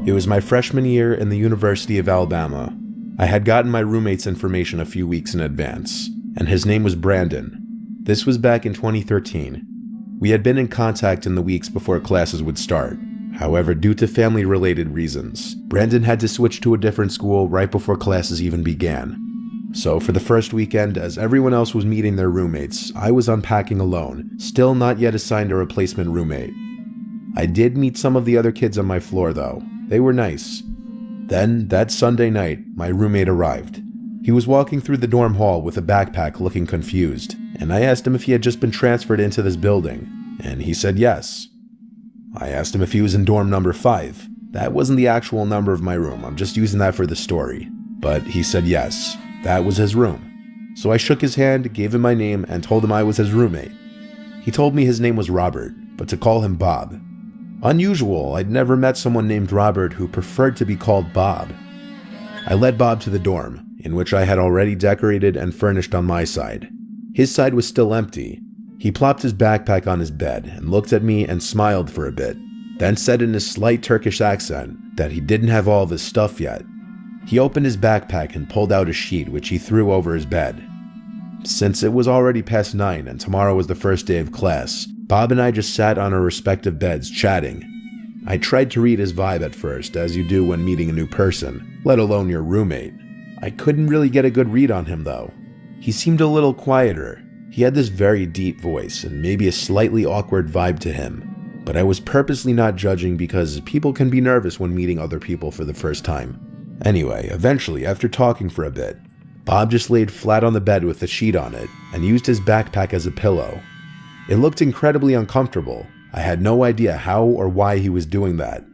It was my freshman year in the University of Alabama. I had gotten my roommate's information a few weeks in advance, and his name was Brandon. This was back in 2013. We had been in contact in the weeks before classes would start. However, due to family-related reasons, Brandon had to switch to a different school right before classes even began. So for the first weekend, as everyone else was meeting their roommates, I was unpacking alone, still not yet assigned a replacement roommate. I did meet some of the other kids on my floor though. They were nice. Then, that Sunday night, my roommate arrived. He was walking through the dorm hall with a backpack looking confused, and I asked him if he had just been transferred into this building, and he said yes. I asked him if he was in dorm number 5. That wasn't the actual number of my room, I'm just using that for the story. But he said yes, that was his room. So I shook his hand, gave him my name, and told him I was his roommate. He told me his name was Robert, but to call him Bob. Unusual, I'd never met someone named Robert who preferred to be called Bob. I led Bob to the dorm, in which I had already decorated and furnished on my side. His side was still empty. He plopped his backpack on his bed and looked at me and smiled for a bit, then said in a slight Turkish accent that he didn't have all of his stuff yet. He opened his backpack and pulled out a sheet which he threw over his bed. Since it was already past 9 and tomorrow was the first day of class, Bob and I just sat on our respective beds chatting. I tried to read his vibe at first, as you do when meeting a new person, let alone your roommate. I couldn't really get a good read on him though. He seemed a little quieter. He had this very deep voice and maybe a slightly awkward vibe to him. But I was purposely not judging because people can be nervous when meeting other people for the first time. Anyway, eventually, after talking for a bit, Bob just laid flat on the bed with the sheet on it and used his backpack as a pillow. It looked incredibly uncomfortable. I had no idea how or why he was doing that.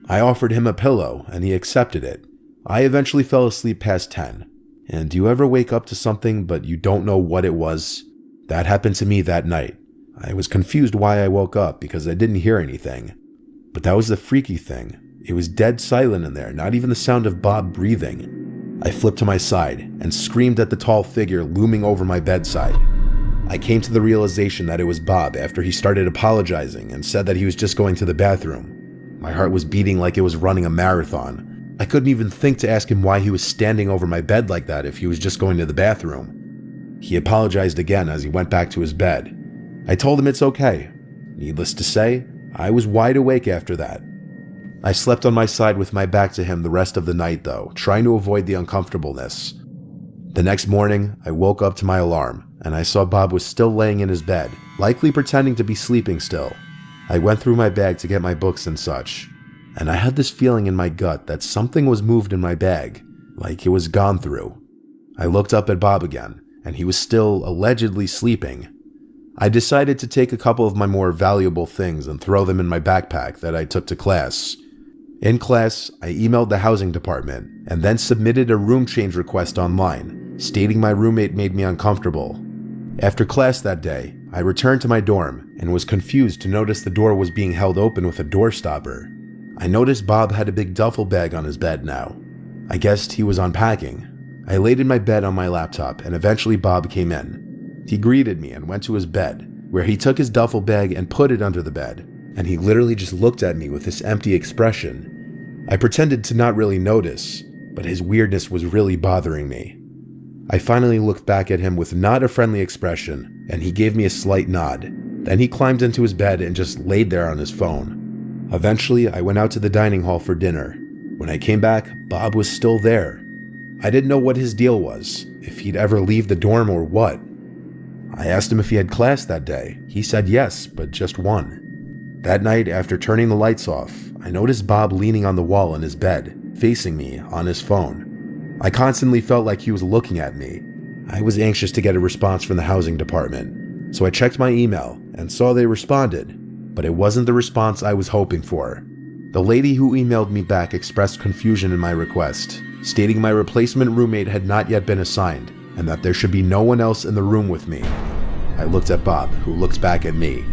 I offered him a pillow and he accepted it. I eventually fell asleep past 10. And do you ever wake up to something but you don't know what it was? That happened to me that night. I was confused why I woke up because I didn't hear anything. But that was the freaky thing. It was dead silent in there, not even the sound of Bob breathing. I flipped to my side and screamed at the tall figure looming over my bedside. I came to the realization that it was Bob after he started apologizing and said that he was just going to the bathroom. My heart was beating like it was running a marathon. I couldn't even think to ask him why he was standing over my bed like that if he was just going to the bathroom. He apologized again as he went back to his bed. I told him it's okay. Needless to say, I was wide awake after that. I slept on my side with my back to him the rest of the night though, trying to avoid the uncomfortableness. The next morning, I woke up to my alarm, and I saw Bob was still laying in his bed, likely pretending to be sleeping still. I went through my bag to get my books and such, and I had this feeling in my gut that something was moved in my bag, like it was gone through. I looked up at Bob again, and he was still allegedly sleeping. I decided to take a couple of my more valuable things and throw them in my backpack that I took to class. In class, I emailed the housing department and then submitted a room change request online, stating my roommate made me uncomfortable. After class that day, I returned to my dorm and was confused to notice the door was being held open with a door stopper. I noticed Bob had a big duffel bag on his bed now. I guessed he was unpacking. I laid in my bed on my laptop and eventually Bob came in. He greeted me and went to his bed, where he took his duffel bag and put it under the bed, and he literally just looked at me with this empty expression. I pretended to not really notice, but his weirdness was really bothering me. I finally looked back at him with not a friendly expression, and he gave me a slight nod. Then he climbed into his bed and just laid there on his phone. Eventually, I went out to the dining hall for dinner. When I came back, Bob was still there. I didn't know what his deal was, if he'd ever leave the dorm or what. I asked him if he had class that day. He said yes, but just one. That night, after turning the lights off, I noticed Bob leaning on the wall in his bed, facing me on his phone. I constantly felt like he was looking at me. I was anxious to get a response from the housing department, so I checked my email and saw they responded, but it wasn't the response I was hoping for. The lady who emailed me back expressed confusion in my request, stating my replacement roommate had not yet been assigned and that there should be no one else in the room with me. I looked at Bob, who looked back at me.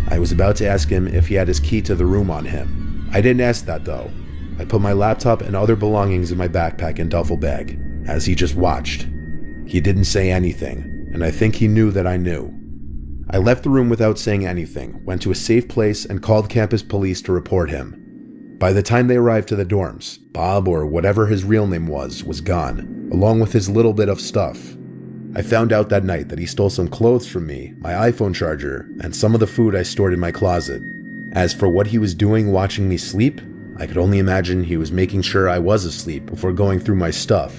I was about to ask him if he had his key to the room on him. I didn't ask that though. I put my laptop and other belongings in my backpack and duffel bag, as he just watched. He didn't say anything, and I think he knew that I knew. I left the room without saying anything, went to a safe place and called campus police to report him. By the time they arrived to the dorms, Bob, or whatever his real name was gone, along with his little bit of stuff. I found out that night that he stole some clothes from me, my iPhone charger, and some of the food I stored in my closet. As for what he was doing watching me sleep, I could only imagine he was making sure I was asleep before going through my stuff.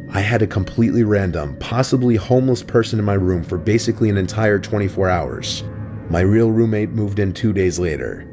I had a completely random, possibly homeless person in my room for basically an entire 24 hours. My real roommate moved in 2 days later,